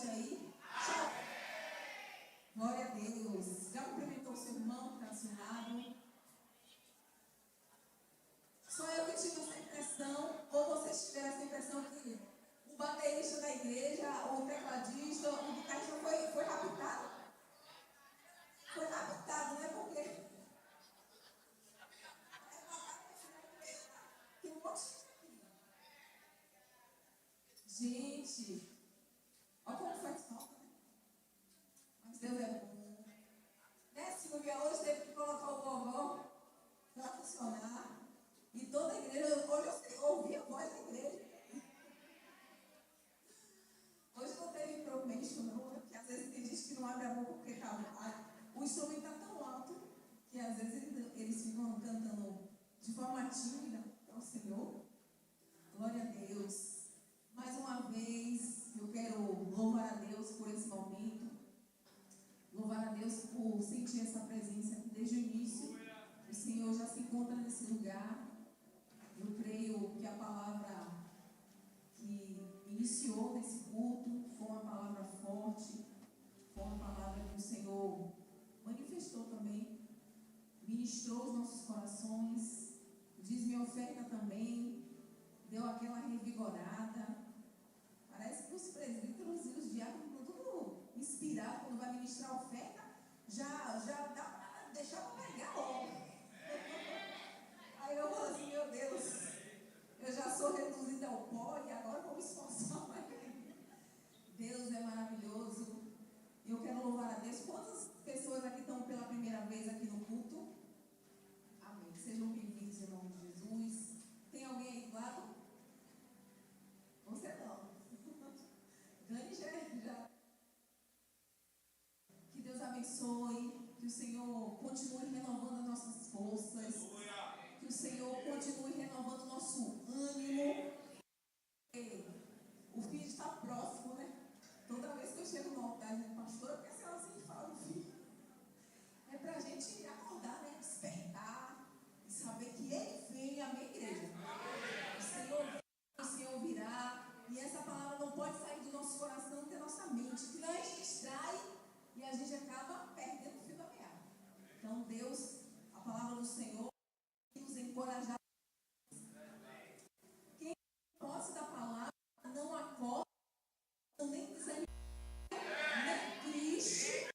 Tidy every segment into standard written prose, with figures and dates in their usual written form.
forte aí? Glória a Deus. Já cumprimentou o seu irmão que está ao seu lado? Só eu que tive essa impressão, ou vocês tiveram essa impressão que o baterista da igreja, o tecladista, o guitarrista foi raptado? Foi raptado, né? Porque tem um monte de gente, olha como faz falta, né? Mas Deus é bom. Né, Silvia? Hoje teve que colocar o gogó para funcionar. E toda a igreja, hoje eu ouvi a voz da igreja. Hoje não teve promesso, não, porque às vezes tem gente que não abre a boca porque o instrumento está tão alto que às vezes eles ficam cantando de forma tímida ao Senhor. Glória a Deus. Mais uma vez, eu quero louvar a Deus por esse momento. Louvar a Deus por sentir essa presença aqui desde o início. O Senhor já se encontra nesse lugar. Eu creio que a palavra que iniciou nesse culto foi uma palavra forte, foi uma palavra que o Senhor manifestou também, ministrou os nossos corações, diz minha oferta também, deu aquela revigorada. Parece que os presbíteros e os diáconos estão tudo inspirados quando vai ministrar a oferta, já dá para deixar para pregar logo. Aí eu falo assim, meu Deus, eu já sou reduzida ao pó e agora vou me esforçar mais. Deus é maravilhoso. Eu quero louvar a Deus. Quantas pessoas aqui estão pela primeira vez aqui no culto? Amém. Sejam bem-vindos em nome de Jesus. Tem alguém aí do lado? Você não. Dani já. Que Deus abençoe. Que o Senhor continue renovando as nossas forças. Que o Senhor continue renovando o nosso ânimo. O filho está próximo, né? Toda vez que eu chego no altar, eu digo, pastora, por que a senhora sempre fala do filho? É para a gente acordar, né? Despertar e saber que ele vem à minha igreja. O Senhor virá. E essa palavra não pode sair do nosso coração, da nossa mente. Senão a gente distrai e a gente acaba perdendo o fio da meada. Então, Deus, a palavra do Senhor, nos encorajar. Quem posse da palavra não acorda, nem desanima, nem triste.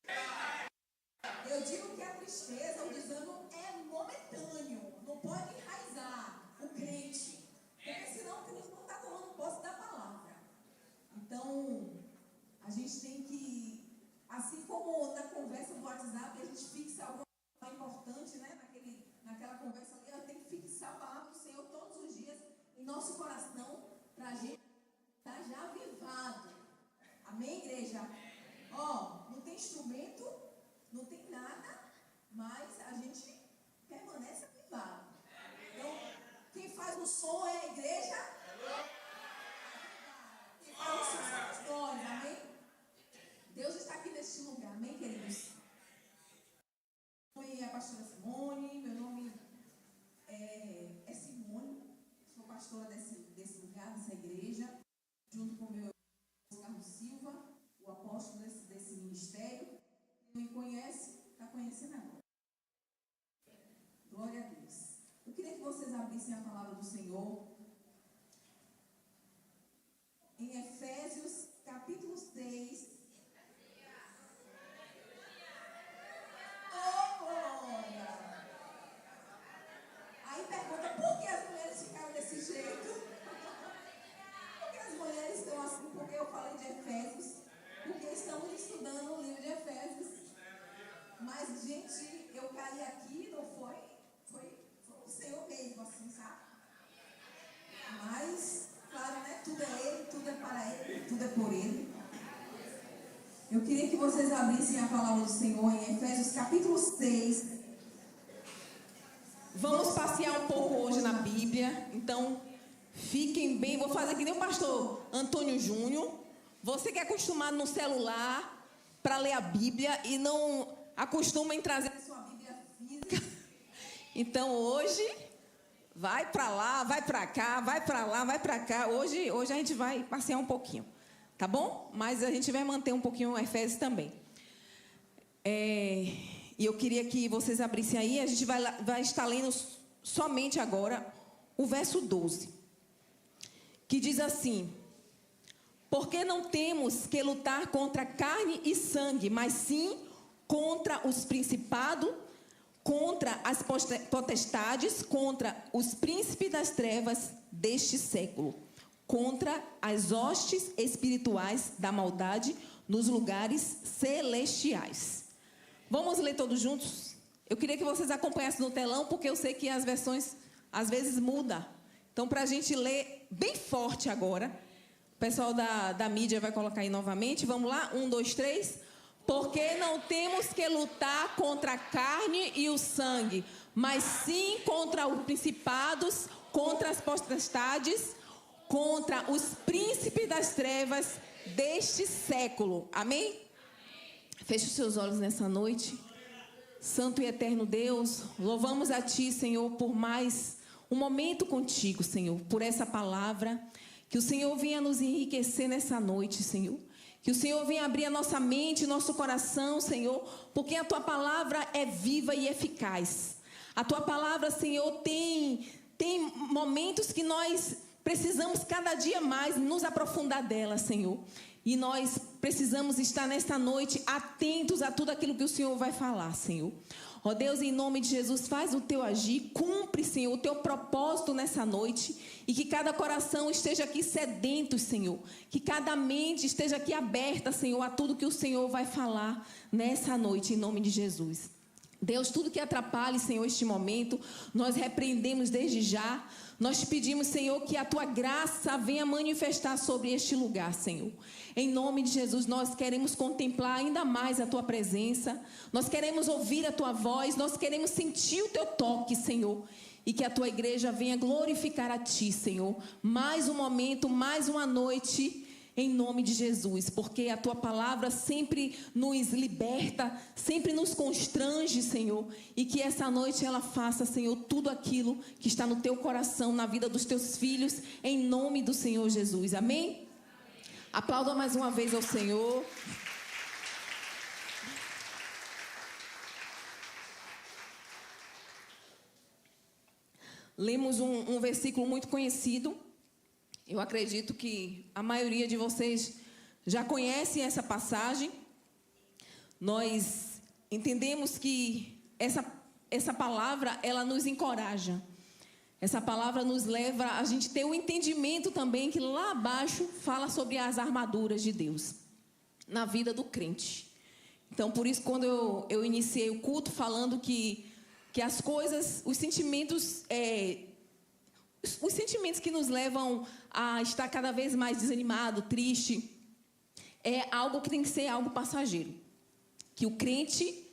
Eu digo que a tristeza, o desânimo é momentâneo, não pode enraizar o crente, porque senão o crente não está tomando posse da palavra. Então, a gente tem que, assim como na conversa do WhatsApp, a gente fixa alguma coisa importante, né? Naquela conversa ali, eu tenho que fixar a palavra do Senhor todos os dias em nosso coração, para a gente estar já avivado. Amém, igreja? Ó, não tem instrumento, não tem nada, mas a gente permanece avivado. Então, quem faz o som é a igreja. Quem faz o som somos nós, amém? Deus está aqui neste lugar, amém, queridos? Meu nome é a pastora Simone, meu nome é Simone, sou pastora desse lugar, dessa igreja, junto com o meu Carlos Silva, o apóstolo desse ministério. Quem me conhece, está conhecendo agora. Glória a Deus. Eu queria que vocês abrissem a palavra do Senhor em Efésios, capítulo 6. Oh, glória! Aí pergunta, por que as mulheres ficaram desse jeito? Por que as mulheres estão assim? Porque eu falei de Efésios. Porque estamos estudando o livro de Efésios. Mas, gente, eu caí aqui, não foi? Foi o Senhor mesmo, assim, sabe? Mas, claro, né? Tudo é Ele, tudo é para Ele, tudo é por Ele. Eu queria que vocês abrissem a palavra do Senhor em Efésios capítulo 6. Vamos passear um pouco hoje na Bíblia. Então, fiquem bem. Vou fazer que nem o pastor Antônio Júnior. Você que é acostumado no celular para ler a Bíblia e não acostuma em trazer a sua Bíblia física. Então, hoje, vai para lá, vai para cá, vai para lá, vai para cá. Hoje a gente vai passear um pouquinho. tá bom? Mas a gente vai manter um pouquinho Efésios também. E eu queria que vocês abrissem aí. A gente vai estar lendo somente agora o verso 12, que diz assim: porque não temos que lutar contra carne e sangue, mas sim contra os principados, contra as potestades, contra os príncipes das trevas deste século, contra as hostes espirituais da maldade nos lugares celestiais. Vamos ler todos juntos? Eu queria que vocês acompanhassem no telão, porque eu sei que as versões às vezes mudam. Então, para a gente ler bem forte agora, o pessoal da mídia vai colocar aí novamente. Vamos lá? 1, 2, 3. Porque não temos que lutar contra a carne e o sangue, mas sim contra os principados, contra as potestades, contra os príncipes das trevas deste século. Amém? Feche os seus olhos nessa noite. Santo e eterno Deus, louvamos a Ti, Senhor, por mais um momento contigo, Senhor, por essa palavra. Que o Senhor venha nos enriquecer nessa noite, Senhor. Que o Senhor venha abrir a nossa mente, nosso coração, Senhor, porque a Tua palavra é viva e eficaz. A Tua palavra, Senhor, tem momentos que nós precisamos cada dia mais nos aprofundar dela, Senhor. E nós precisamos estar nesta noite atentos a tudo aquilo que o Senhor vai falar, Senhor. Ó Deus, em nome de Jesus, faz o Teu agir, cumpre, Senhor, o Teu propósito nessa noite. E que cada coração esteja aqui sedento, Senhor. Que cada mente esteja aqui aberta, Senhor, a tudo que o Senhor vai falar nessa noite, em nome de Jesus. Deus, tudo que atrapalhe, Senhor, este momento, nós repreendemos desde já. Nós te pedimos, Senhor, que a Tua graça venha manifestar sobre este lugar, Senhor. Em nome de Jesus, nós queremos contemplar ainda mais a Tua presença. Nós queremos ouvir a Tua voz. Nós queremos sentir o Teu toque, Senhor. E que a Tua igreja venha glorificar a Ti, Senhor. Mais um momento, mais uma noite, em nome de Jesus. Porque a Tua palavra sempre nos liberta, sempre nos constrange, Senhor. E que essa noite ela faça, Senhor, tudo aquilo que está no Teu coração, na vida dos Teus filhos, em nome do Senhor Jesus. Amém? Aplauda mais uma vez ao Senhor. Lemos um versículo muito conhecido. Eu acredito que a maioria de vocês já conhecem essa passagem. Nós entendemos que essa palavra, ela nos encoraja. Essa palavra nos leva a gente ter o entendimento também que lá abaixo fala sobre as armaduras de Deus na vida do crente. Então, por isso, quando eu iniciei o culto falando que as coisas, os sentimentos que nos levam a estar cada vez mais desanimado, triste, é algo que tem que ser algo passageiro. Que o crente,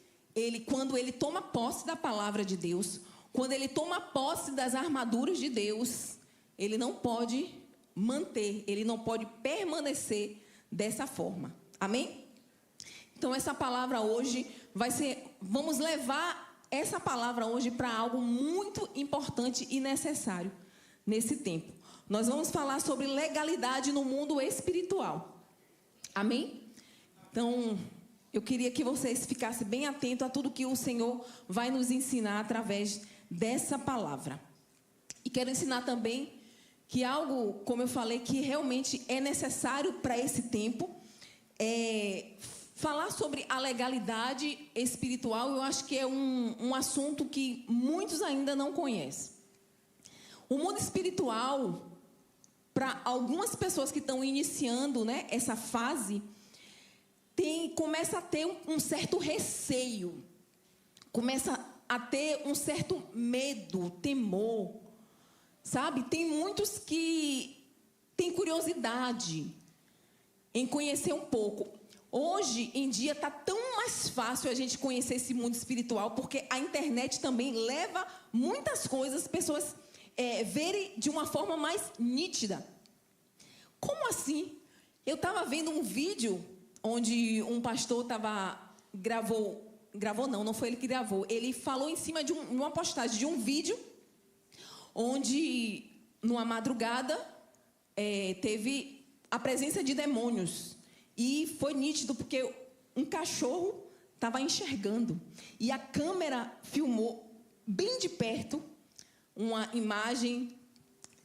quando ele toma posse da palavra de Deus, quando ele toma posse das armaduras de Deus, ele não pode manter, ele não pode permanecer dessa forma. Amém? Então, essa palavra hoje vamos levar essa palavra hoje para algo muito importante e necessário nesse tempo. Nós vamos falar sobre legalidade no mundo espiritual. Amém? Então, eu queria que vocês ficassem bem atentos a tudo que o Senhor vai nos ensinar através dessa palavra. E quero ensinar também que algo, como eu falei, que realmente é necessário para esse tempo, falar sobre a legalidade espiritual. Eu acho que é um assunto que muitos ainda não conhecem. O mundo espiritual, para algumas pessoas que estão iniciando, né, essa fase, começa a ter um certo receio, começa a ter um certo medo, temor, sabe? Tem muitos que têm curiosidade em conhecer um pouco. Hoje em dia está tão mais fácil a gente conhecer esse mundo espiritual, porque a internet também leva muitas coisas, pessoas verem de uma forma mais nítida. Como assim? Eu estava vendo um vídeo onde um pastor gravou não foi ele que gravou, ele falou em cima de uma postagem de um vídeo, onde numa madrugada teve a presença de demônios. E foi nítido porque um cachorro estava enxergando. E a câmera filmou bem de perto uma imagem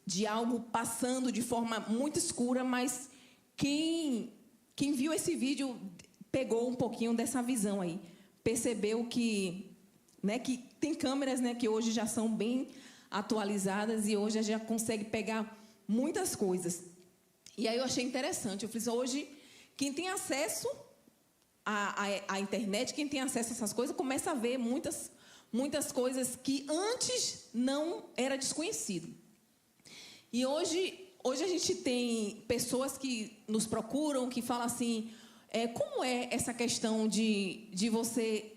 de algo passando de forma muito escura, mas quem viu esse vídeo pegou um pouquinho dessa visão aí. Percebeu que, né, que tem câmeras, né, que hoje já são bem atualizadas e hoje a gente já consegue pegar muitas coisas. E aí eu achei interessante. Eu falei assim, hoje, quem tem acesso à internet, quem tem acesso a essas coisas, começa a ver muitas coisas que antes não era desconhecido. E hoje a gente tem pessoas que nos procuram, que falam assim, como é essa questão de você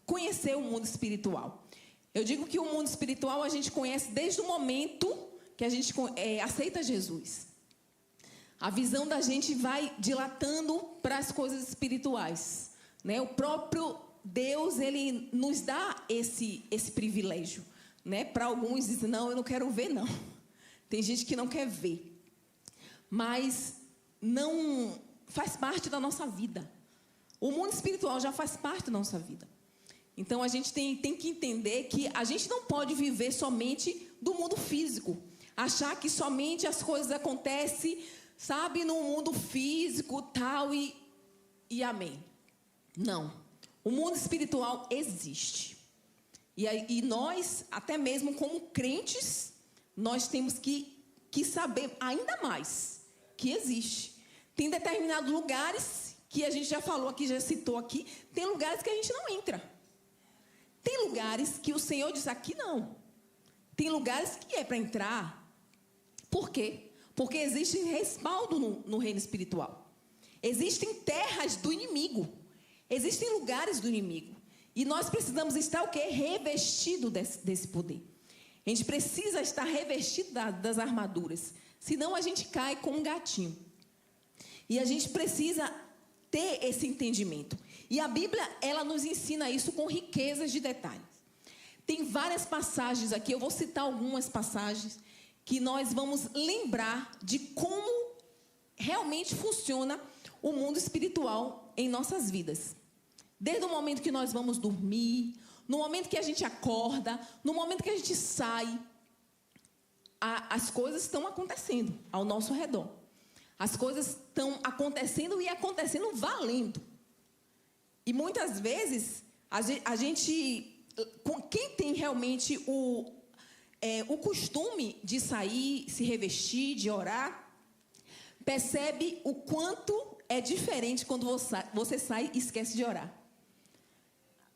conhecer o mundo espiritual? Eu digo que o mundo espiritual a gente conhece desde o momento que a gente aceita Jesus. A visão da gente vai dilatando para as coisas espirituais, né? O próprio Deus, ele nos dá esse privilégio, né? Para alguns dizem, não, eu não quero ver, não. Tem gente que não quer ver. Mas não faz parte da nossa vida. O mundo espiritual já faz parte da nossa vida. Então, a gente tem que entender que a gente não pode viver somente do mundo físico. Achar que somente as coisas acontecem, sabe, no mundo físico, tal, e amém. Não. O mundo espiritual existe. E nós, até mesmo como crentes, nós temos que saber ainda mais que existe. Tem determinados lugares que a gente já falou aqui, já citou aqui, tem lugares que a gente não entra. Tem lugares que o Senhor diz aqui não. Tem lugares que é para entrar. Por quê? Porque existe respaldo no reino espiritual. Existem terras do inimigo. Existem lugares do inimigo. E nós precisamos estar o quê? Revestido desse poder. A gente precisa estar revestido das armaduras. Senão a gente cai como um gatinho. E a gente precisa ter esse entendimento. E a Bíblia, ela nos ensina isso com riquezas de detalhes. Tem várias passagens aqui, eu vou citar algumas passagens, que nós vamos lembrar de como realmente funciona o mundo espiritual em nossas vidas. Desde o momento que nós vamos dormir, no momento que a gente acorda, no momento que a gente sai, as coisas estão acontecendo ao nosso redor. As coisas estão acontecendo e acontecendo valendo. E muitas vezes, a gente, quem tem realmente o costume de sair, se revestir, de orar, percebe o quanto é diferente quando você sai e esquece de orar.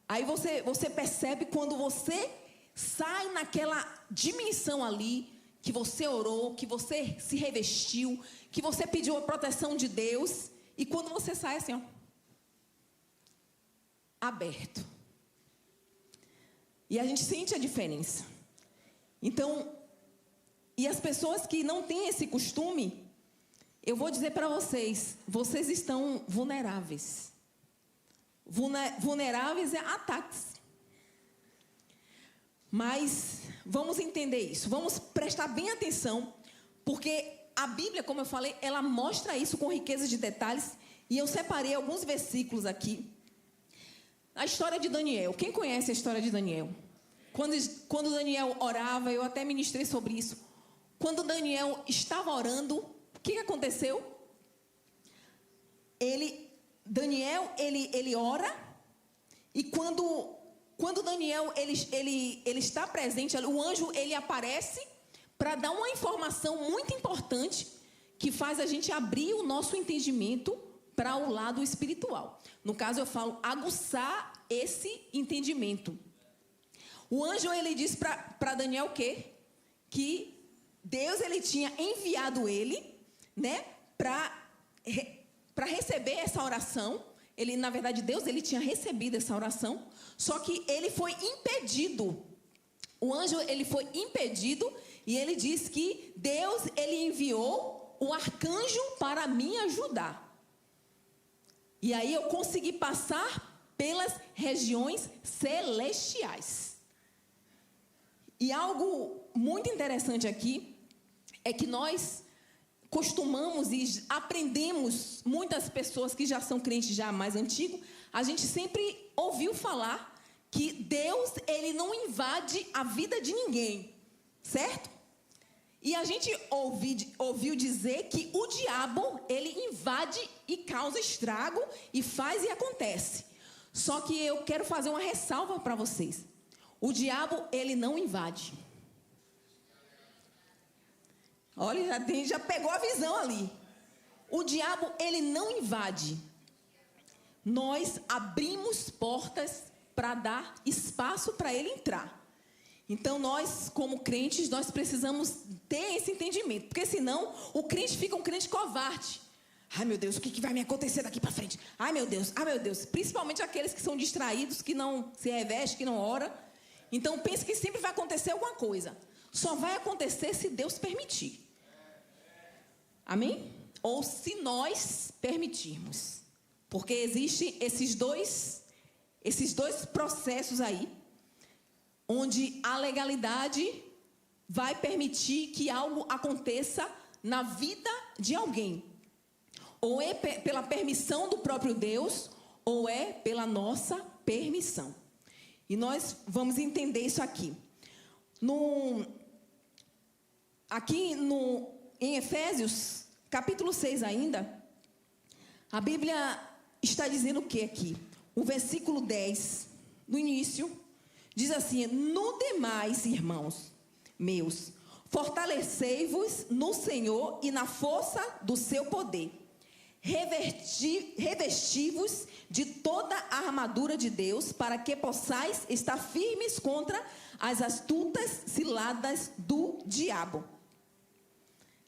Aí você percebe quando você sai naquela dimensão ali, que você orou, que você se revestiu, que você pediu a proteção de Deus, e quando você sai assim, ó, aberto. E a gente sente a diferença. Então, e as pessoas que não têm esse costume, eu vou dizer para vocês, vocês estão vulneráveis. Vulneráveis a ataques. Mas vamos entender isso, vamos prestar bem atenção, porque a Bíblia, como eu falei, ela mostra isso com riqueza de detalhes, e eu separei alguns versículos aqui. A história de Daniel. Quem conhece a história de Daniel? Quando Daniel orava, eu até ministrei sobre isso. Quando Daniel estava orando, o que aconteceu? Daniel ora, e quando Daniel ele está presente, o anjo ele aparece para dar uma informação muito importante que faz a gente abrir o nosso entendimento para o lado espiritual. No caso, eu falo aguçar esse entendimento. O anjo ele diz para Daniel o quê? Que Deus ele tinha enviado ele, né, para receber essa oração. Ele, na verdade, Deus ele tinha recebido essa oração, só que ele foi impedido. O anjo ele foi impedido e ele diz que Deus ele enviou o arcanjo para me ajudar. E aí eu consegui passar pelas regiões celestiais. E algo muito interessante aqui é que nós, costumamos e aprendemos, muitas pessoas que já são crentes já mais antigos, a gente sempre ouviu falar que Deus, ele não invade a vida de ninguém, certo? E a gente ouviu dizer que o diabo, ele invade e causa estrago e faz e acontece. Só que eu quero fazer uma ressalva para vocês. O diabo, ele não invade. Olha, já pegou a visão ali. O diabo, ele não invade. Nós abrimos portas para dar espaço para ele entrar. Então, nós, como crentes, nós precisamos ter esse entendimento. Porque senão, o crente fica um crente covarde. Ai, meu Deus, o que vai me acontecer daqui para frente? Ai, meu Deus, ai, meu Deus. Principalmente aqueles que são distraídos, que não se revestem, que não oram. Então, pensa que sempre vai acontecer alguma coisa. Só vai acontecer se Deus permitir. Amém? Ou se nós permitirmos. Porque existem esses dois processos aí, onde a legalidade vai permitir que algo aconteça na vida de alguém. Ou é pela permissão do próprio Deus, ou é pela nossa permissão. E nós vamos entender isso aqui. Em Efésios, capítulo 6 ainda, a Bíblia está dizendo o que aqui? O versículo 10, no início, diz assim: no demais, irmãos meus, fortalecei-vos no Senhor e na força do seu poder. Revesti-vos de toda a armadura de Deus, para que possais estar firmes contra as astutas ciladas do diabo.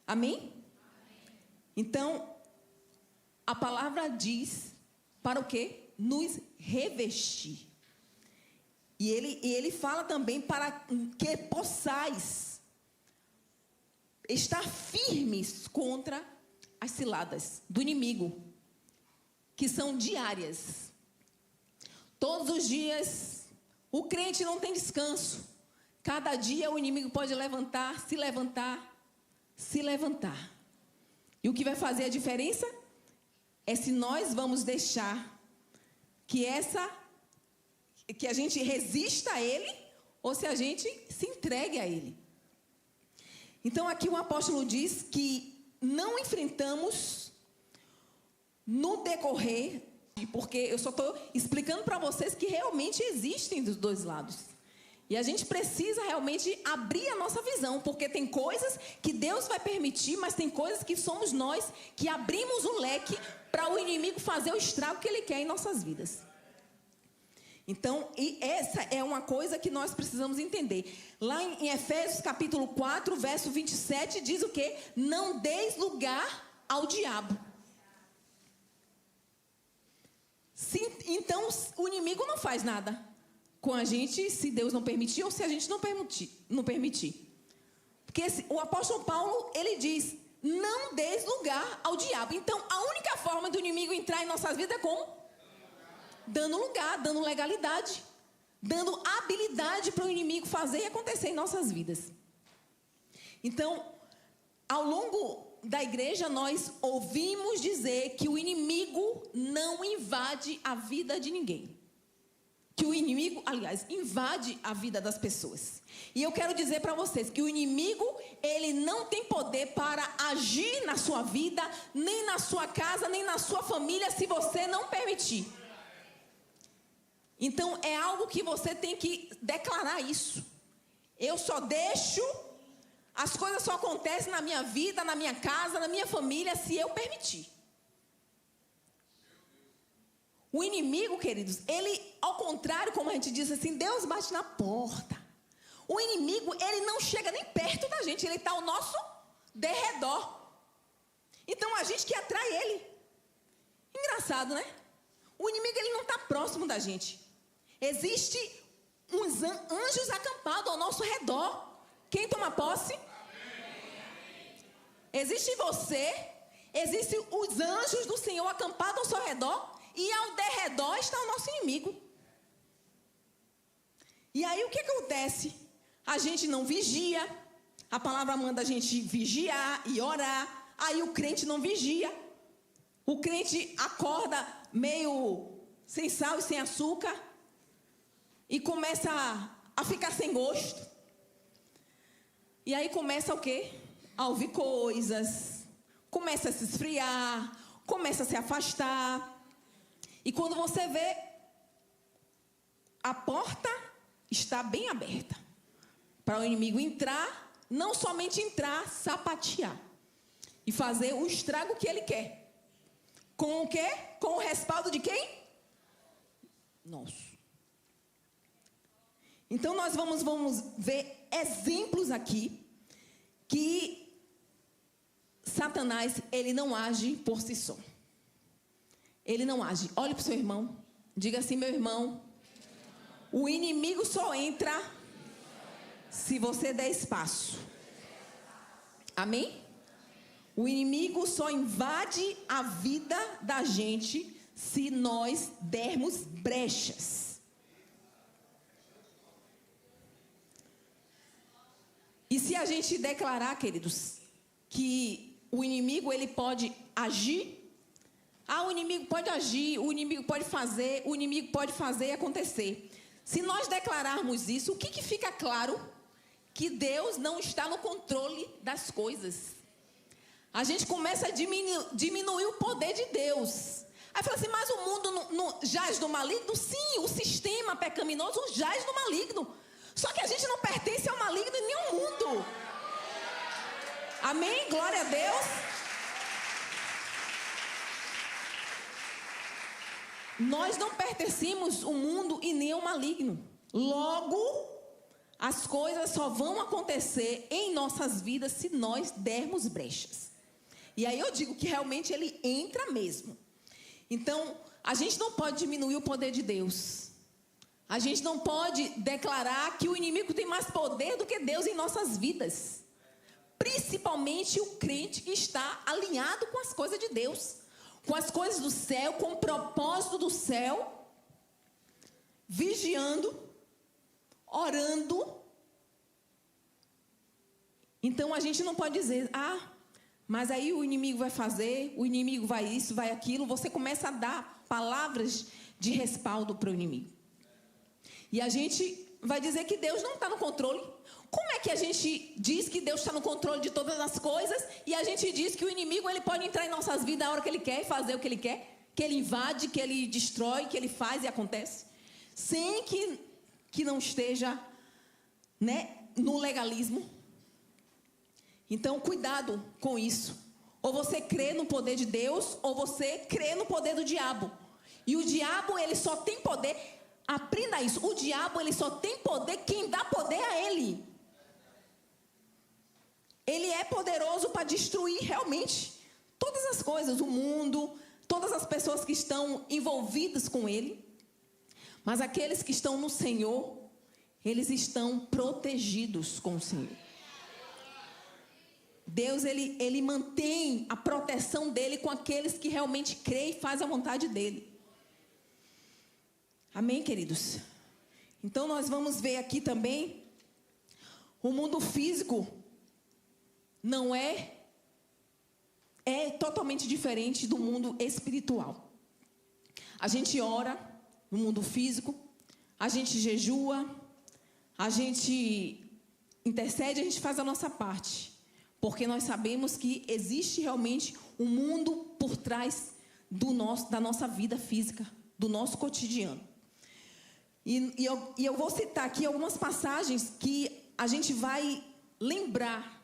Amém? Então, a palavra diz para o quê? Nos revestir. E ele fala também para que possais estar firmes contra as ciladas do inimigo, que são diárias. Todos os dias, o crente não tem descanso. Cada dia o inimigo pode levantar, se levantar, se levantar. E o que vai fazer a diferença é se nós vamos deixar que a gente resista a ele, ou se a gente se entregue a ele. Então aqui o apóstolo diz que não enfrentamos no decorrer, porque eu só estou explicando para vocês que realmente existem dos dois lados. E a gente precisa realmente abrir a nossa visão, porque tem coisas que Deus vai permitir, mas tem coisas que somos nós que abrimos o leque para o inimigo fazer o estrago que ele quer em nossas vidas. Então, e essa é uma coisa que nós precisamos entender. Lá em Efésios capítulo 4, verso 27, diz o quê? Não deis lugar ao diabo. Então, o inimigo não faz nada com a gente se Deus não permitir ou se a gente não permitir. Porque o apóstolo Paulo, ele diz, não deis lugar ao diabo. Então, a única forma do inimigo entrar em nossas vidas é como? Dando lugar, dando legalidade, dando habilidade para o inimigo fazer e acontecer em nossas vidas. Então, ao longo da igreja, nós ouvimos dizer que o inimigo não invade a vida de ninguém. Que o inimigo, aliás, invade a vida das pessoas. E eu quero dizer para vocês que o inimigo, ele não tem poder para agir na sua vida, nem na sua casa, nem na sua família, se você não permitir. Então, é algo que você tem que declarar isso. Eu só deixo, as coisas só acontecem na minha vida, na minha casa, na minha família, se eu permitir. O inimigo, queridos, ele, ao contrário, como a gente diz assim, Deus bate na porta. O inimigo, ele não chega nem perto da gente, ele está ao nosso derredor. Então, a gente que atrai ele. Engraçado, né? O inimigo, ele não está próximo da gente. Existem uns anjos acampados ao nosso redor. Quem toma posse? Existe você, existem os anjos do Senhor acampados ao seu redor, e ao derredor está o nosso inimigo. E aí o que acontece? A gente não vigia, a palavra manda a gente vigiar e orar, Aí o crente não vigia. O crente acorda meio sem sal e sem açúcar e começa a ficar sem gosto. E aí começa o quê? A ouvir coisas, começa a se esfriar, começa a se afastar. E quando você vê, a porta está bem aberta para o inimigo entrar, não somente entrar, sapatear e fazer o estrago que ele quer. Com o quê? Com o respaldo de quem? Nosso. Então nós vamos ver exemplos aqui que Satanás, ele não age por si só. Ele não age. Olhe para o seu irmão. Diga assim, meu irmão. O inimigo só entra se você der espaço. Amém? O inimigo só invade a vida da gente se nós dermos brechas. E se a gente declarar, queridos, que o inimigo ele pode agir, o inimigo pode agir, o inimigo pode fazer e acontecer. Se nós declararmos isso, o que fica claro? Que Deus não está no controle das coisas. A gente começa a diminuir o poder de Deus. Aí fala assim, mas o mundo não jaz do maligno? Sim, o sistema pecaminoso jaz do maligno. Só que a gente não pertence ao maligno em nenhum mundo. Amém? Glória a Deus. Nós não pertencemos ao mundo e nem ao maligno. Logo, as coisas só vão acontecer em nossas vidas se nós dermos brechas. E aí eu digo que realmente ele entra mesmo. Então, a gente não pode diminuir o poder de Deus. A gente não pode declarar que o inimigo tem mais poder do que Deus em nossas vidas. Principalmente o crente que está alinhado com as coisas de Deus. Com as coisas do céu, com o propósito do céu. Vigiando, orando. Então a gente não pode dizer, mas aí o inimigo vai fazer, o inimigo vai isso, vai aquilo. Você começa a dar palavras de respaldo para o inimigo. E a gente vai dizer que Deus não está no controle. Como é que a gente diz que Deus está no controle de todas as coisas e a gente diz que o inimigo ele pode entrar em nossas vidas a hora que ele quer e fazer o que ele quer? Que ele invade, que ele destrói, que ele faz e acontece? Sem que não esteja, no legalismo. Então, cuidado com isso. Ou você crê no poder de Deus, ou você crê no poder do diabo. E o diabo, ele só tem poder, aprenda isso, o diabo, ele só tem poder quem dá poder a ele. Ele é poderoso para destruir realmente todas as coisas, o mundo, todas as pessoas que estão envolvidas com ele. Mas aqueles que estão no Senhor, eles estão protegidos com o Senhor. Deus, ele mantém a proteção dele com aqueles que realmente creem e fazem a vontade dele. Amém, queridos? Então, nós vamos ver aqui também, o mundo físico não é totalmente diferente do mundo espiritual. A gente ora no mundo físico, a gente jejua, a gente intercede, a gente faz a nossa parte. Porque nós sabemos que existe realmente um mundo por trás da nossa vida física, do nosso cotidiano. E eu vou citar aqui algumas passagens que a gente vai lembrar.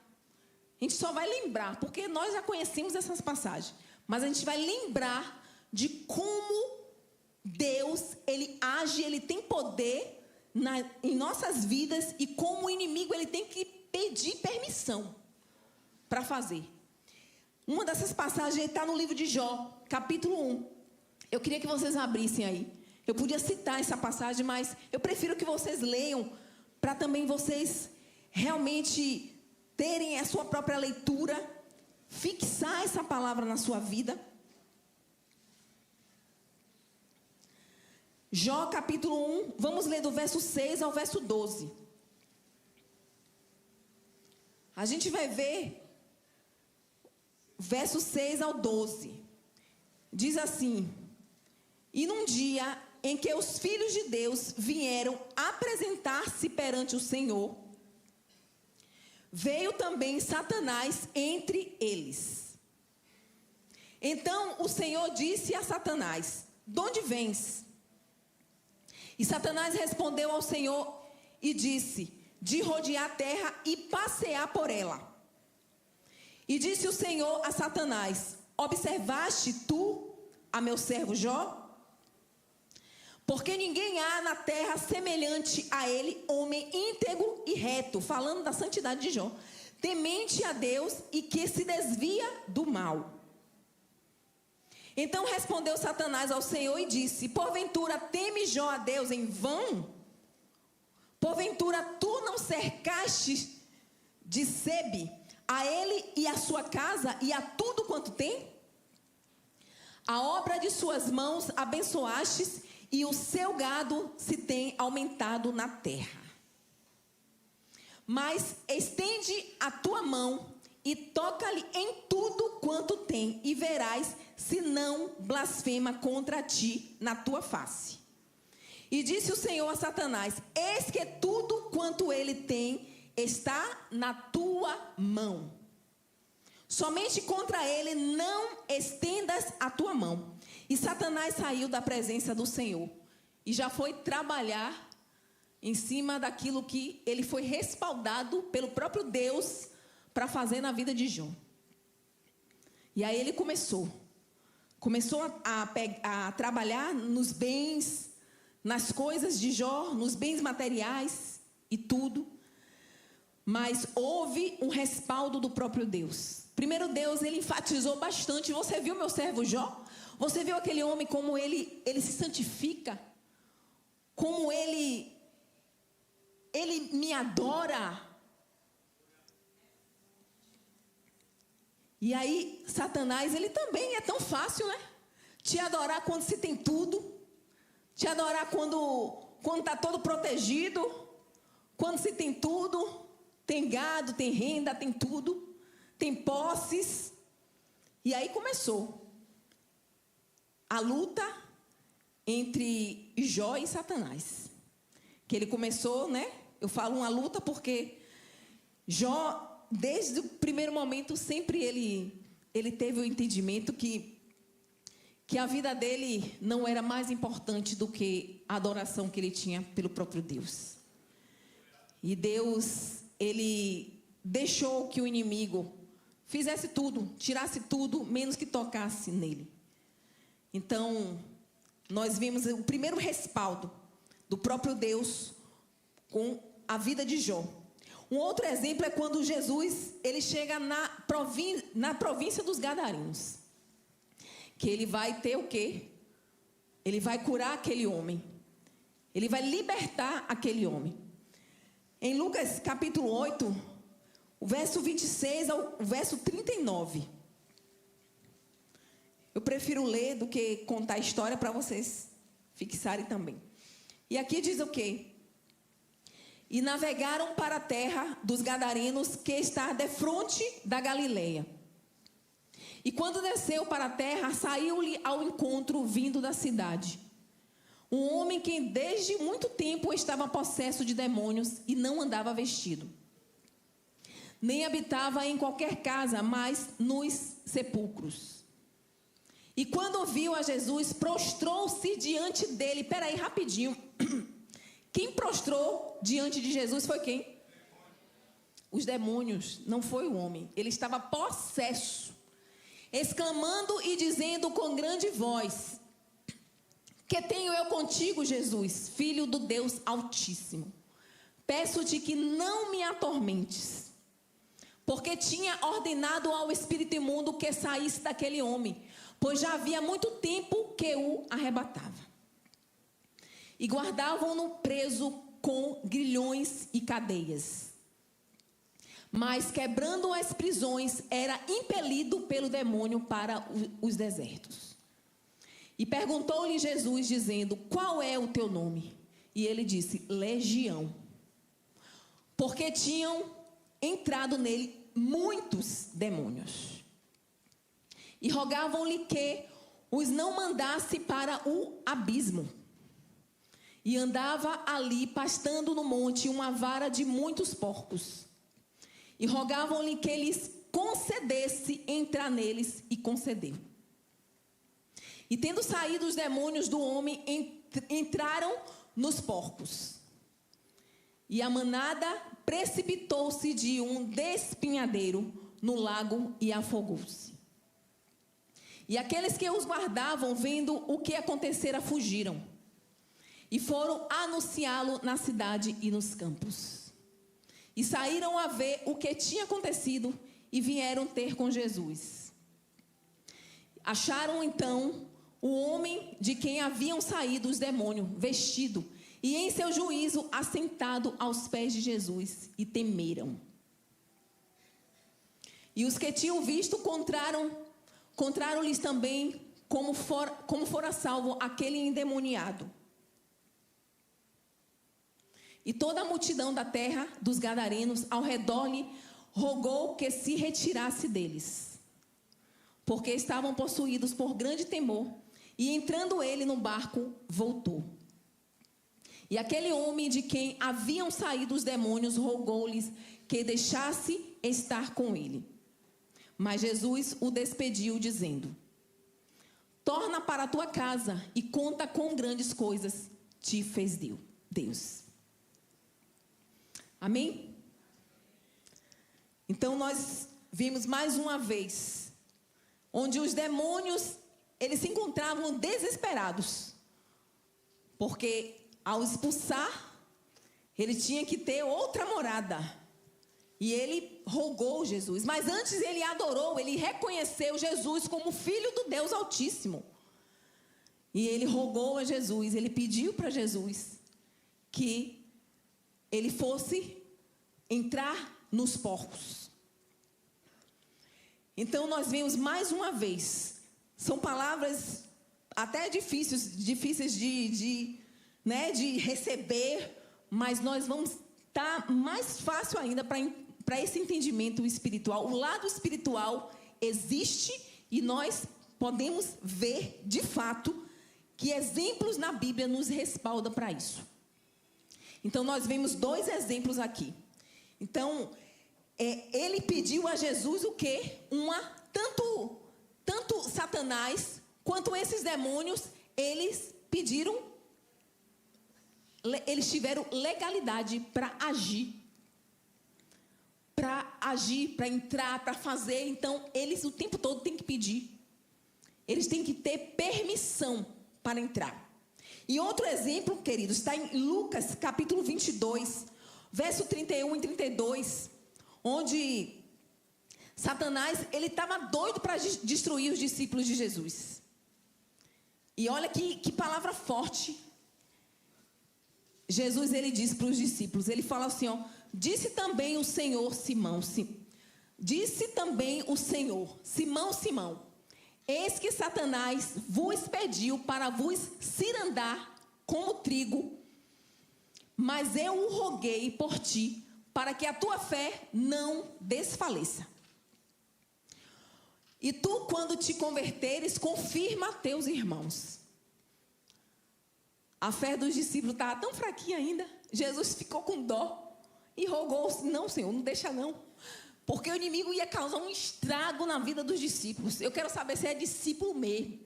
A gente só vai lembrar, porque nós já conhecemos essas passagens. Mas a gente vai lembrar de como Deus, ele age, ele tem poder em nossas vidas. E como o inimigo, ele tem que pedir permissão para fazer. Uma dessas passagens está no livro de Jó, capítulo 1. Eu queria que vocês abrissem aí. Eu podia citar essa passagem, mas eu prefiro que vocês leiam, para também vocês realmente terem a sua própria leitura, fixar essa palavra na sua vida. Jó capítulo 1, vamos ler do verso 6 ao verso 12. A gente vai ver verso 6 ao 12. Diz assim: e num dia em que os filhos de Deus vieram apresentar-se perante o Senhor, veio também Satanás entre eles. Então o Senhor disse a Satanás: de onde vens? E Satanás respondeu ao Senhor e disse: de rodear a terra e passear por ela. E disse o Senhor a Satanás: observaste tu a meu servo Jó? Porque ninguém há na terra semelhante a ele, homem íntegro e reto, falando da santidade de Jó, temente a Deus e que se desvia do mal. Então respondeu Satanás ao Senhor e disse: porventura teme Jó a Deus em vão? Porventura tu não cercaste de sebe a ele e a sua casa e a tudo quanto tem? A obra de suas mãos abençoastes, e o seu gado se tem aumentado na terra. Mas estende a tua mão e toca-lhe em tudo quanto tem, e verás se não blasfema contra ti na tua face. E disse o Senhor a Satanás: eis que tudo quanto ele tem está na tua mão. Somente contra ele não estendas a tua mão. E Satanás saiu da presença do Senhor e já foi trabalhar em cima daquilo que ele foi respaldado pelo próprio Deus para fazer na vida de Jó. E aí ele começou a trabalhar nos bens, nas coisas de Jó, nos bens materiais e tudo. Mas houve um respaldo do próprio Deus. Primeiro, Deus, ele enfatizou bastante. Você viu meu servo Jó? Você viu aquele homem como ele se santifica? Como ele me adora? E aí, Satanás, ele também é tão fácil, né? Te adorar quando se tem tudo. Te adorar quando está todo protegido. Quando se tem tudo. Tem gado, tem renda, tem tudo. Tem posses. E aí começou a luta entre Jó e Satanás. Que ele começou, né? Eu falo uma luta porque Jó, desde o primeiro momento, sempre ele teve o entendimento que a vida dele não era mais importante do que a adoração que ele tinha pelo próprio Deus. E Deus, ele deixou que o inimigo fizesse tudo, tirasse tudo, menos que tocasse nele. Então, nós vimos o primeiro respaldo do próprio Deus com a vida de Jó. Um outro exemplo é quando Jesus, ele chega na província dos Gadarenos. Que ele vai ter o quê? Ele vai curar aquele homem. Ele vai libertar aquele homem. Em Lucas capítulo 8, o verso 26 ao verso 39. Eu prefiro ler do que contar a história para vocês fixarem também. E aqui diz o quê? E navegaram para a terra dos Gadarenos, que está defronte da Galileia. E quando desceu para a terra, saiu-lhe ao encontro, vindo da cidade, um homem que desde muito tempo estava possesso de demônios e não andava vestido, nem habitava em qualquer casa, mas nos sepulcros. E quando viu a Jesus, prostrou-se diante dele. Peraí, rapidinho. Quem prostrou diante de Jesus foi quem? Os demônios, não foi o homem. Ele estava possesso, exclamando e dizendo com grande voz: que tenho eu contigo, Jesus, filho do Deus Altíssimo? Peço-te que não me atormentes. Porque tinha ordenado ao espírito imundo que saísse daquele homem, pois já havia muito tempo que o arrebatava. E guardavam-no preso com grilhões e cadeias. Mas, quebrando as prisões, era impelido pelo demônio para os desertos. E perguntou-lhe Jesus, dizendo: qual é o teu nome? E ele disse: Legião. Porque tinham entrado nele muitos demônios. e rogavam-lhe que os não mandasse para o abismo. E andava ali, pastando no monte, uma vara de muitos porcos. E rogavam-lhe que lhes concedesse entrar neles, e concedeu. E tendo saído os demônios do homem, entraram nos porcos. E a manada precipitou-se de um despenhadeiro no lago e afogou-se. E aqueles que os guardavam, vendo o que acontecera, fugiram. E foram anunciá-lo na cidade e nos campos. E saíram a ver o que tinha acontecido e vieram ter com Jesus. Acharam então o homem de quem haviam saído os demônios, vestido, e em seu juízo assentado aos pés de Jesus, e temeram. E os que tinham visto contaram-lhes também como fora salvo aquele endemoniado. E toda a multidão da terra dos gadarenos ao redor lhe rogou que se retirasse deles, porque estavam possuídos por grande temor. E entrando ele no barco, voltou. E aquele homem de quem haviam saído os demônios rogou-lhes que deixasse estar com ele. Mas Jesus o despediu, dizendo: torna para a tua casa e conta quão grandes coisas te fez Deus. Amém? Então nós vimos mais uma vez onde os demônios, eles se encontravam desesperados, porque ao expulsar, ele tinha que ter outra morada. E ele rogou Jesus, mas antes ele adorou, ele reconheceu Jesus como filho do Deus Altíssimo. E ele rogou a Jesus, ele pediu para Jesus que ele fosse entrar nos porcos. Então nós vemos mais uma vez, são palavras até difíceis de receber, mas nós vamos estar mais fácil ainda para esse entendimento espiritual. O lado espiritual existe e nós podemos ver de fato que exemplos na Bíblia nos respaldam para isso. Então nós vemos dois exemplos aqui. Então, ele pediu a Jesus o quê? Tanto Satanás quanto esses demônios, eles tiveram legalidade para agir, para entrar, para fazer. Então, eles o tempo todo têm que pedir. Eles têm que ter permissão para entrar. E outro exemplo, queridos, está em Lucas, capítulo 22, verso 31 e 32, onde Satanás, ele estava doido para destruir os discípulos de Jesus. E olha que palavra forte. Jesus, ele diz para os discípulos, ele fala assim, ó: disse também o Senhor, Simão, Simão, eis que Satanás vos pediu para vos cirandar como trigo, mas eu o roguei por ti, para que a tua fé não desfaleça. E tu, quando te converteres, confirma a teus irmãos. A fé dos discípulos estava tão fraquinha ainda. Jesus ficou com dó e rogou: não, Senhor, não deixa não. Porque o inimigo ia causar um estrago na vida dos discípulos. Eu quero saber se é discípulo mesmo.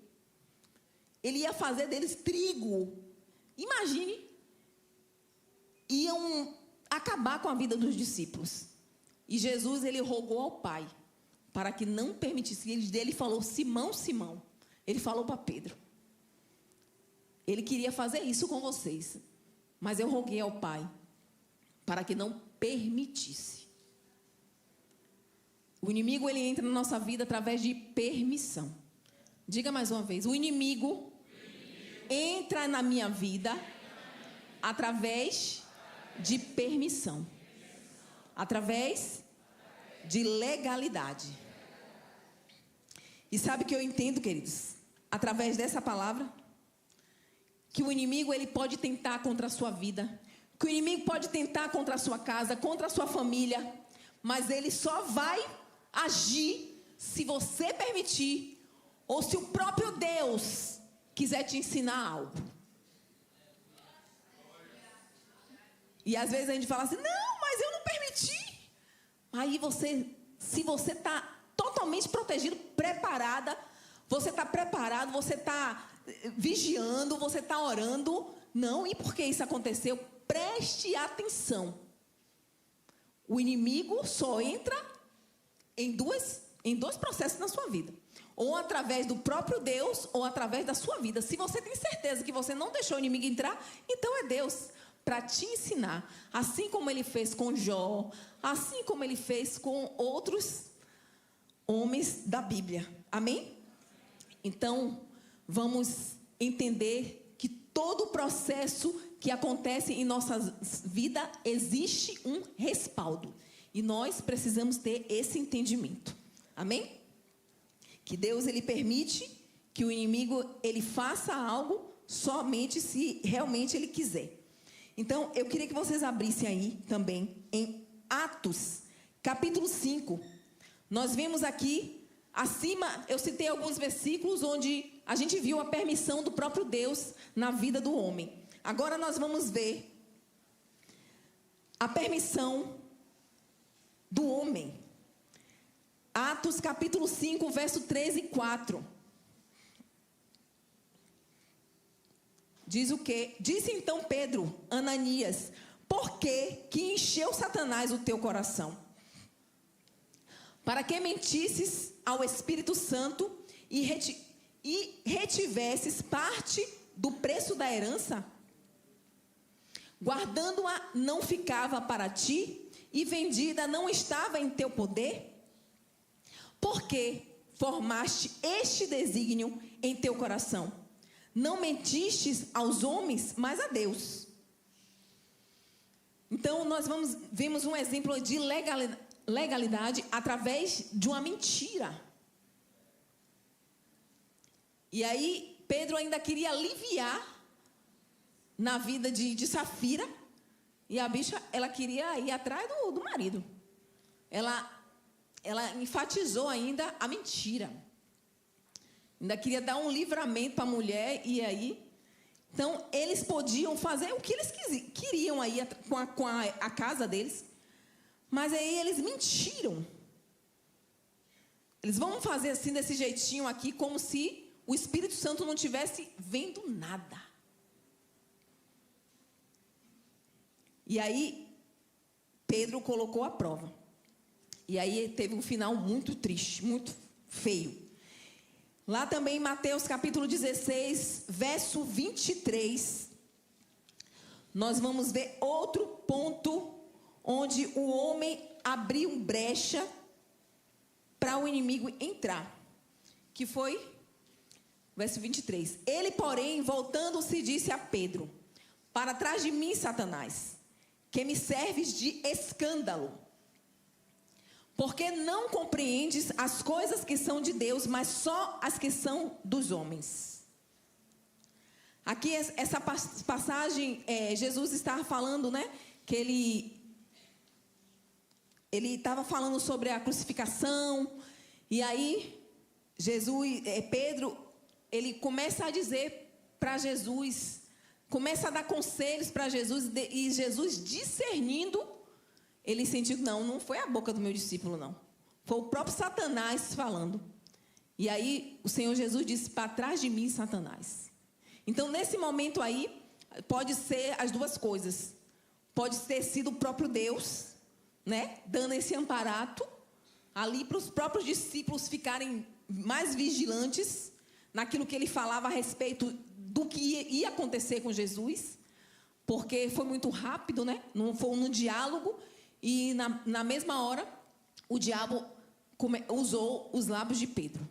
Ele ia fazer deles trigo. Imagine. Iam acabar com a vida dos discípulos. E Jesus, ele rogou ao Pai para que não permitisse. Ele falou: Simão, Simão. Ele falou para Pedro: ele queria fazer isso com vocês, mas eu roguei ao Pai para que não permitisse. O inimigo, ele entra na nossa vida através de permissão. Diga mais uma vez: o inimigo entra na minha vida através de permissão, através de legalidade. E sabe o que eu entendo, queridos? Através dessa palavra, que o inimigo, ele pode tentar contra a sua vida, que o inimigo pode tentar contra a sua casa, contra a sua família, mas ele só vai agir se você permitir ou se o próprio Deus quiser te ensinar algo. E às vezes a gente fala assim, não, mas eu não permiti. Aí se você está totalmente protegido, preparada, você está preparado, você está vigiando, você está orando. Não, e por que isso aconteceu? Preste atenção. O inimigo só entra em dois processos na sua vida. Ou através do próprio Deus, ou através da sua vida. Se você tem certeza que você não deixou o inimigo entrar, então é Deus para te ensinar. Assim como ele fez com Jó, assim como ele fez com outros homens da Bíblia. Amém? Então, vamos entender que todo o processo que acontece em nossa vida existe um respaldo. E nós precisamos ter esse entendimento. Amém? Que Deus, ele permite que o inimigo, ele faça algo somente se realmente ele quiser. Então, eu queria que vocês abrissem aí também em Atos, capítulo 5. Nós vimos aqui, acima, eu citei alguns versículos onde a gente viu a permissão do próprio Deus na vida do homem. Agora nós vamos ver a permissão do homem. Atos capítulo 5, verso 13 e 4. Diz o quê? Disse então Pedro, Ananias, por que encheu Satanás o teu coração? Para que mentisses ao Espírito Santo e retivesses parte do preço da herança? Guardando-a não ficava para ti, e vendida não estava em teu poder? Porque formaste este desígnio em teu coração? Não mentistes aos homens, mas a Deus. Então, nós vemos um exemplo de legalidade através de uma mentira. E aí, Pedro ainda queria aliviar na vida de Safira. E a bicha, ela queria ir atrás do marido. Ela enfatizou ainda a mentira. Ainda queria dar um livramento para a mulher. E aí, então, eles podiam fazer o que eles queriam aí com a casa deles. Mas aí eles mentiram. Eles vão fazer assim, desse jeitinho aqui, como se o Espírito Santo não estivesse vendo nada. E aí, Pedro colocou a prova. E aí teve um final muito triste, muito feio. Lá também em Mateus capítulo 16, verso 23, nós vamos ver outro ponto onde o homem abriu brecha para o inimigo entrar. Que foi, verso 23. Ele, porém, voltando-se, disse a Pedro, para trás de mim, Satanás, que me serves de escândalo, porque não compreendes as coisas que são de Deus, mas só as que são dos homens. Aqui, essa passagem, Jesus estava falando, né? Que ele estava falando sobre a crucificação. E aí, Pedro, ele começa a dizer para Jesus, começa a dar conselhos para Jesus, e Jesus discernindo, ele sentiu que não foi a boca do meu discípulo, não. Foi o próprio Satanás falando. E aí, o Senhor Jesus disse, para trás de mim, Satanás. Então, nesse momento aí, pode ser as duas coisas. Pode ter sido o próprio Deus, né, dando esse amparato, ali para os próprios discípulos ficarem mais vigilantes, naquilo que ele falava a respeito do que ia acontecer com Jesus, porque foi muito rápido, né? Não foi no diálogo, e na mesma hora o diabo usou os lábios de Pedro.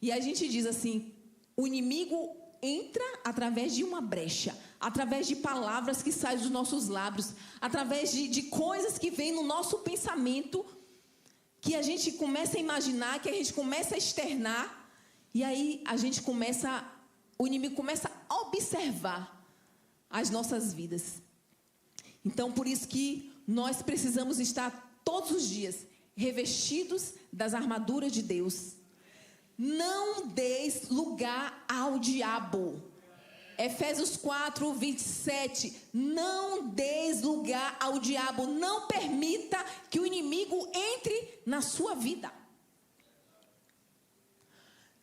E a gente diz assim, o inimigo entra através de uma brecha, através de palavras que saem dos nossos lábios, através de coisas que vêm no nosso pensamento, que a gente começa a imaginar, que a gente começa a externar, e aí o inimigo começa a observar as nossas vidas. Então, por isso que nós precisamos estar todos os dias revestidos das armaduras de Deus, Não deis lugar ao diabo. Efésios 4, 27. Não deis lugar ao diabo. Não permita que o inimigo entre na sua vida.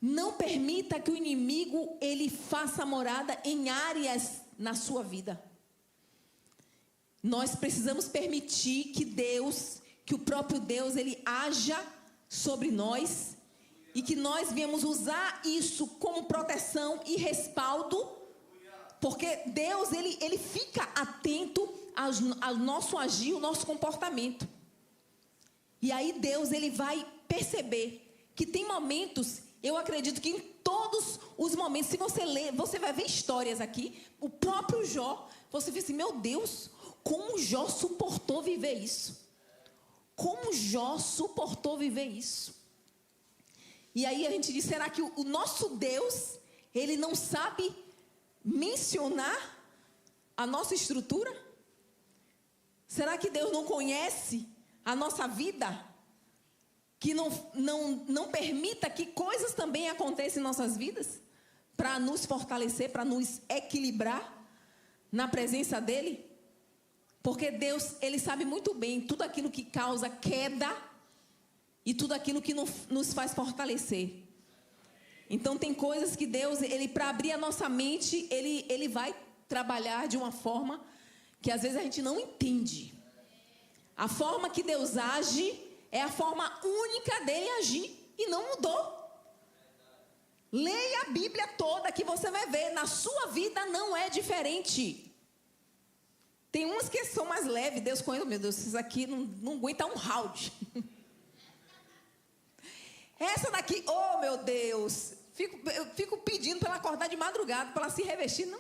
Não permita que o inimigo ele faça morada em áreas na sua vida. Nós precisamos permitir que Deus, que o próprio Deus, ele haja sobre nós e que nós viemos usar isso como proteção e respaldo, porque Deus, ele fica atento ao nosso agir, ao nosso comportamento. E aí Deus, ele vai perceber que tem momentos, eu acredito que em todos os momentos, se você ler, você vai ver histórias aqui, o próprio Jó, você vê assim, meu Deus, como Jó suportou viver isso? Como Jó suportou viver isso? E aí a gente diz, será que o nosso Deus, ele não sabe mencionar a nossa estrutura? Será que Deus não conhece a nossa vida? Que não permita que coisas também aconteçam em nossas vidas? Para nos fortalecer, para nos equilibrar na presença dEle? Porque Deus, ele sabe muito bem tudo aquilo que causa queda e tudo aquilo que nos faz fortalecer. Então tem coisas que Deus, ele para abrir a nossa mente, ele vai trabalhar de uma forma que às vezes a gente não entende. A forma que Deus age é a forma única dele agir e não mudou. Leia a Bíblia toda que você vai ver, na sua vida não é diferente. Tem umas que são mais leves, Deus conhece, meu Deus, isso aqui não aguenta um round. Essa daqui, oh meu Deus, eu fico pedindo para ela acordar de madrugada, para ela se revestir,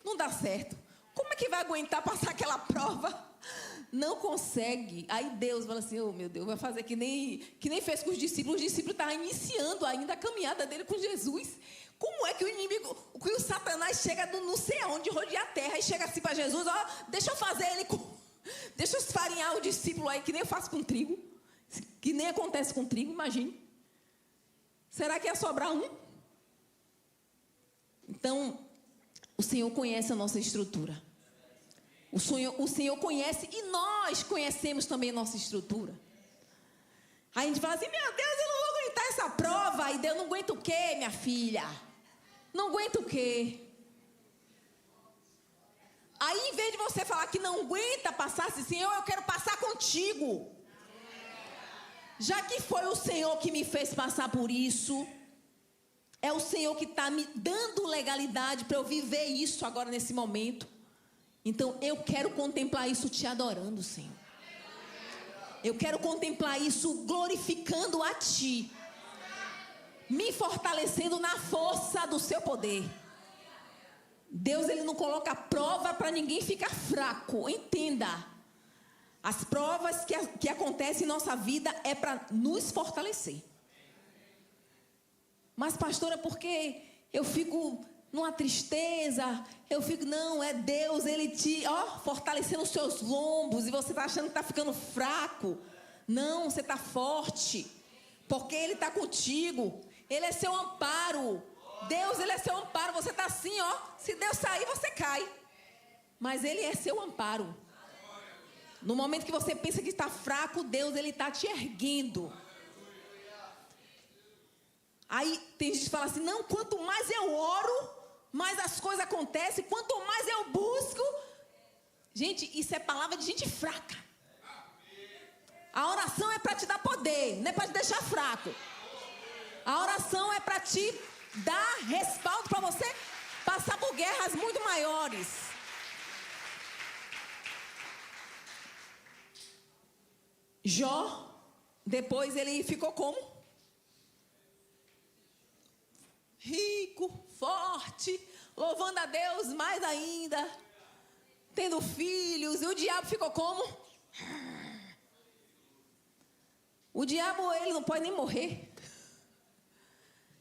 não dá certo. Como é que vai aguentar passar aquela prova? Não consegue. Aí Deus fala assim, oh meu Deus, vai fazer que nem fez com os discípulos estavam iniciando ainda a caminhada dele com Jesus. Como é que o inimigo, que o Satanás chega do não sei aonde, rodear a terra e chega assim para Jesus, ó, deixa eu fazer ele deixa eu esfarinhar o discípulo aí, que nem eu faço com trigo, que nem acontece com trigo, imagine. Será que ia sobrar um? Então, o Senhor conhece a nossa estrutura. O Senhor conhece e nós conhecemos também a nossa estrutura. Aí a gente fala assim, meu Deus, eu não vou aguentar essa prova. E Deus, não aguenta o quê, minha filha? Não aguenta o quê? Aí, em vez de você falar que não aguenta passar, assim, Senhor, eu quero passar contigo. Já que foi o Senhor que me fez passar por isso, é o Senhor que está me dando legalidade para eu viver isso agora nesse momento. Então, eu quero contemplar isso te adorando, Senhor. Eu quero contemplar isso glorificando a Ti. Me fortalecendo na força do Seu poder. Deus, Ele não coloca prova para ninguém ficar fraco. Entenda. As provas que acontecem em nossa vida é para nos fortalecer. Mas, pastora, porque eu fico numa tristeza, não, é Deus, Ele te, fortalecendo os seus lombos, e você está achando que está ficando fraco. Não, você está forte, porque Ele está contigo, Ele é seu amparo. Deus, Ele é seu amparo, você está assim, se Deus sair, você cai. Mas Ele é seu amparo. No momento que você pensa que está fraco, Deus, Ele está te erguendo. Aí tem gente que fala assim, não, quanto mais eu oro, mais as coisas acontecem, quanto mais eu busco. Gente, isso é palavra de gente fraca. A oração é para te dar poder, não é para te deixar fraco. A oração é para te dar respaldo, para você passar por guerras muito maiores. Jó, depois ele ficou como? Rico, forte, louvando a Deus mais ainda, tendo filhos. E o diabo ficou como? O diabo, ele não pode nem morrer.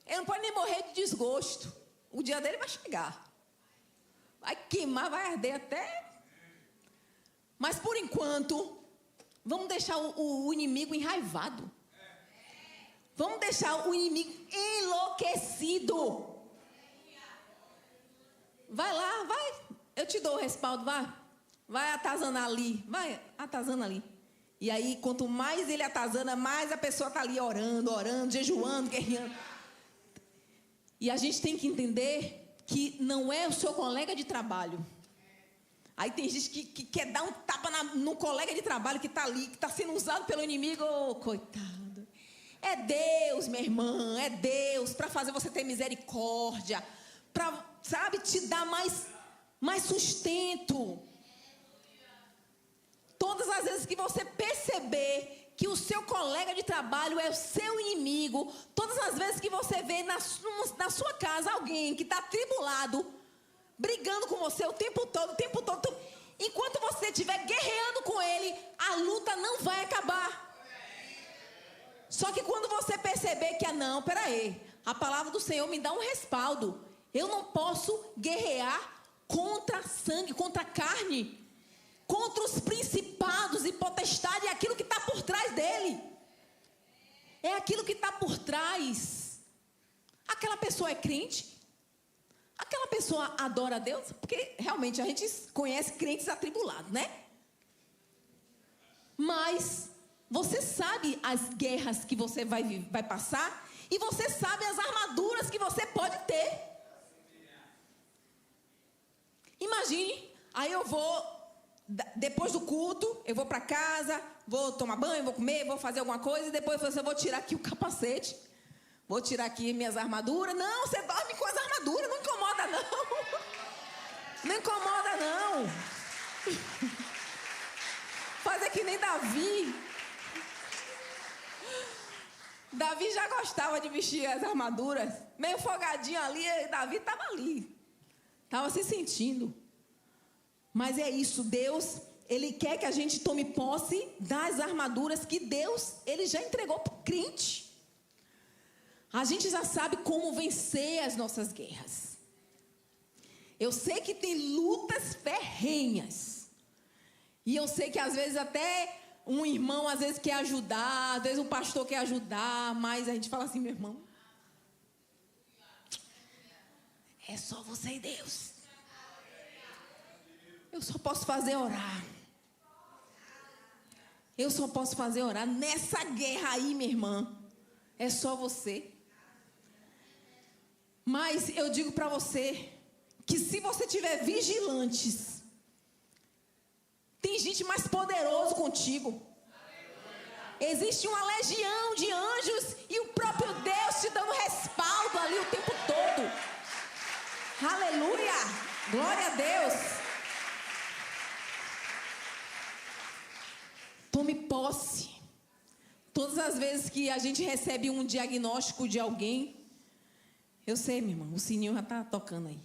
Ele não pode nem morrer de desgosto. O dia dele vai chegar. Vai queimar, vai arder até. Mas por enquanto, vamos deixar o inimigo enraivado. Vamos deixar o inimigo mesmo. Vai lá, vai. Eu te dou o respaldo, vai. Vai atazanar ali. Vai, atazana ali. E aí, quanto mais ele atazana, mais a pessoa está ali orando, jejuando, guerreando. E a gente tem que entender que não é o seu colega de trabalho. Aí tem gente que quer dar um tapa no colega de trabalho que está ali, que está sendo usado pelo inimigo. Oh, coitado. É Deus, minha irmã, é Deus para fazer você ter misericórdia. Para, sabe, te dar mais sustento. Todas as vezes que você perceber que o seu colega de trabalho é o seu inimigo, todas as vezes que você vê na sua casa alguém que está atribulado, brigando com você o tempo todo, enquanto você estiver guerreando com ele, a luta não vai acabar. Só que quando você perceber que, não, peraí, a palavra do Senhor me dá um respaldo. Eu não posso guerrear contra sangue, contra carne, contra os principados e potestades, é aquilo que está por trás dele. É aquilo que está por trás. Aquela pessoa é crente? Aquela pessoa adora a Deus? Porque realmente a gente conhece crentes atribulados, né? Mas você sabe as guerras que você vai passar e você sabe as armaduras que você pode ter. Imagine, aí eu vou, depois do culto, eu vou para casa, vou tomar banho, vou comer, vou fazer alguma coisa e depois eu vou tirar aqui o capacete, vou tirar aqui minhas armaduras. Não, você dorme com as armaduras, não incomoda não. Não incomoda não. Fazer que nem Davi. Davi já gostava de vestir as armaduras, meio folgadinho ali, Davi estava ali. Estava se sentindo. Mas é isso, Deus, Ele quer que a gente tome posse das armaduras que Deus, Ele já entregou para o crente. A gente já sabe como vencer as nossas guerras. Eu sei que tem lutas ferrenhas. E eu sei que às vezes até um irmão às vezes quer ajudar, às vezes um pastor quer ajudar, mas a gente fala assim, meu irmão, é só você e Deus. Eu só posso fazer orar. Eu só posso fazer orar. Nessa guerra aí, minha irmã, é só você. Mas eu digo para você que se você tiver vigilantes, tem gente mais poderosa contigo. Existe uma legião de anjos e o próprio Deus te dando respaldo ali o tempo todo. Aleluia! Glória a Deus! Tome posse. Todas as vezes que a gente recebe um diagnóstico de alguém, eu sei, minha irmã, o sininho já está tocando aí.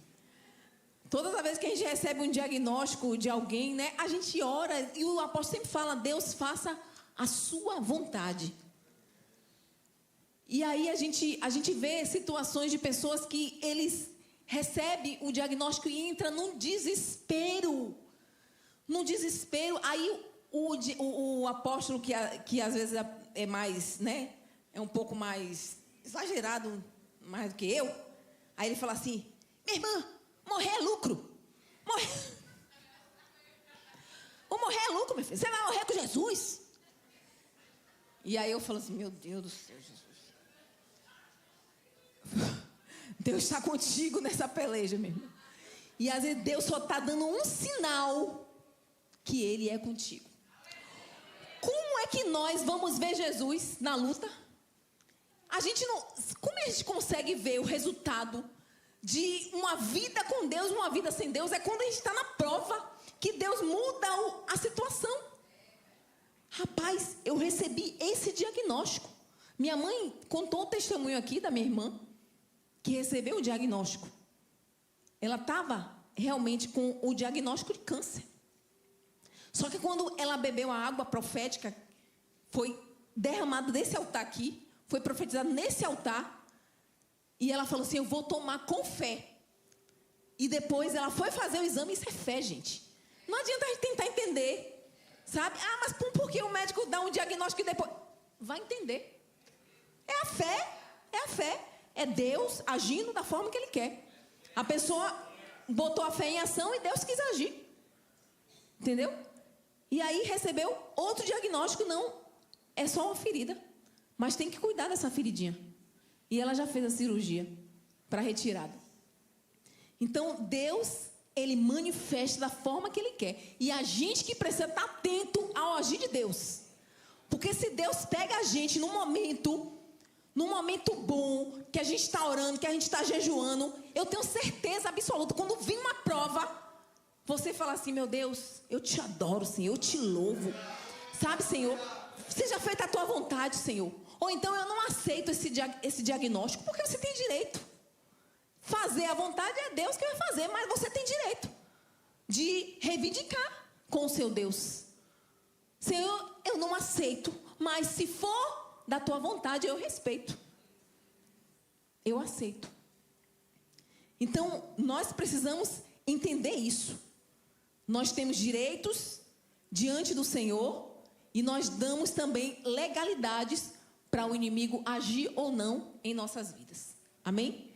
Todas as vezes que a gente recebe um diagnóstico de alguém, né, a gente ora e o apóstolo sempre fala, Deus, faça a sua vontade. E aí a gente vê situações de pessoas que eles recebem o diagnóstico e entram num desespero. Num desespero. Aí o apóstolo que às vezes é mais, né, é um pouco mais exagerado, mais do que eu. Aí ele fala assim, minha irmã, morrer é lucro. Vou morrer é lucro, meu filho. Você vai morrer com Jesus. E aí eu falo assim, meu Deus do céu, Jesus. Deus está contigo nessa peleja, meu irmão. E às vezes Deus só está dando um sinal que Ele é contigo. Como é que nós vamos ver Jesus na luta? Como a gente consegue ver o resultado de uma vida com Deus, uma vida sem Deus? É quando a gente está na prova que Deus muda a situação. Rapaz, eu recebi esse diagnóstico. Minha mãe contou o testemunho aqui da minha irmã, que recebeu o diagnóstico. Ela estava realmente com o diagnóstico de câncer. Só que quando ela bebeu a água profética, foi derramada desse altar aqui, foi profetizado nesse altar, e ela falou assim, eu vou tomar com fé. E depois ela foi fazer o exame, isso é fé, gente. Não adianta a gente tentar entender, sabe? Ah, mas por que o médico dá um diagnóstico e depois... Vai entender. É a fé, é a fé. é Deus agindo da forma que Ele quer. A pessoa botou a fé em ação e Deus quis agir. Entendeu? E aí recebeu outro diagnóstico, não, é só uma ferida. Mas tem que cuidar dessa feridinha. E ela já fez a cirurgia para retirada. Então, Deus, Ele manifesta da forma que Ele quer. E a gente que precisa estar atento ao agir de Deus. Porque se Deus pega a gente num momento bom, que a gente está orando, que a gente está jejuando, eu tenho certeza absoluta, quando vir uma prova, você fala assim, meu Deus, eu te adoro, Senhor, eu te louvo. Sabe, Senhor, seja feita a tua vontade, Senhor. Ou então eu não aceito esse diagnóstico, porque você tem direito. Fazer a vontade é Deus que vai fazer, mas você tem direito de reivindicar com o seu Deus. Senhor, eu não aceito, mas se for da tua vontade, eu respeito. Eu aceito. Então, nós precisamos entender isso. Nós temos direitos diante do Senhor e nós damos também legalidades para o inimigo agir ou não em nossas vidas. Amém?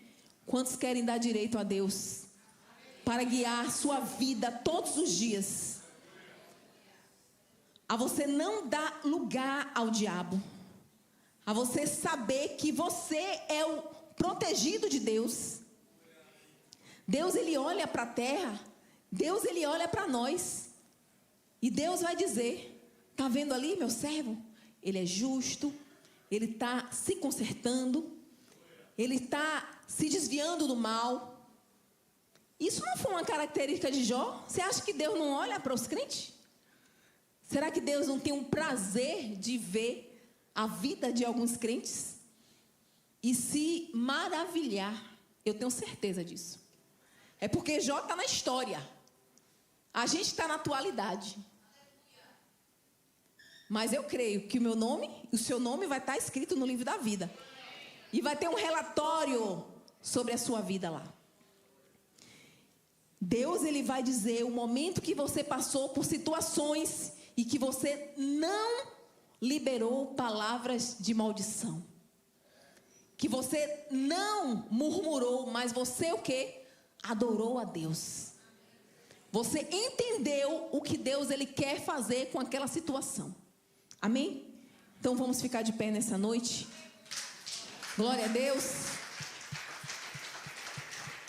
Quantos querem dar direito a Deus para guiar sua vida todos os dias? A você não dar lugar ao diabo. A você saber que você é o protegido de Deus. Deus, Ele olha para a terra. Deus, Ele olha para nós. E Deus vai dizer, está vendo ali, meu servo? Ele é justo. Ele está se consertando. Ele está se desviando do mal. Isso não foi uma característica de Jó? Você acha que Deus não olha para os crentes? Será que Deus não tem um prazer de ver a vida de alguns crentes e se maravilhar? Eu tenho certeza disso. É porque Jó está na história. A gente está na atualidade. Mas eu creio que o meu nome, o seu nome vai estar escrito no livro da vida. E vai ter um relatório sobre a sua vida lá. Deus, Ele vai dizer o momento que você passou por situações e que você não liberou palavras de maldição. Que você não murmurou, mas você o quê? Adorou a Deus. Você entendeu o que Deus, Ele quer fazer com aquela situação. Amém? Então vamos ficar de pé nessa noite. Glória a Deus.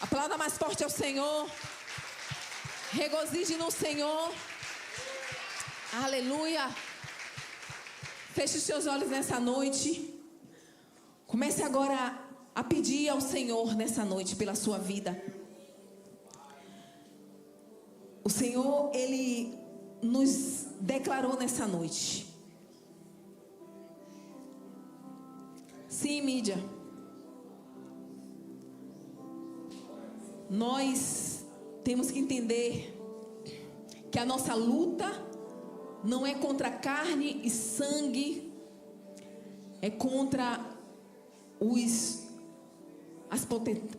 Aplauda mais forte ao Senhor. Regozije no Senhor. Aleluia. Feche os seus olhos nessa noite. Comece agora a pedir ao Senhor nessa noite pela sua vida. O Senhor, Ele nos declarou nessa noite. Sim, mídia. Nós temos que entender que a nossa luta não é contra carne e sangue, é contra as potestades.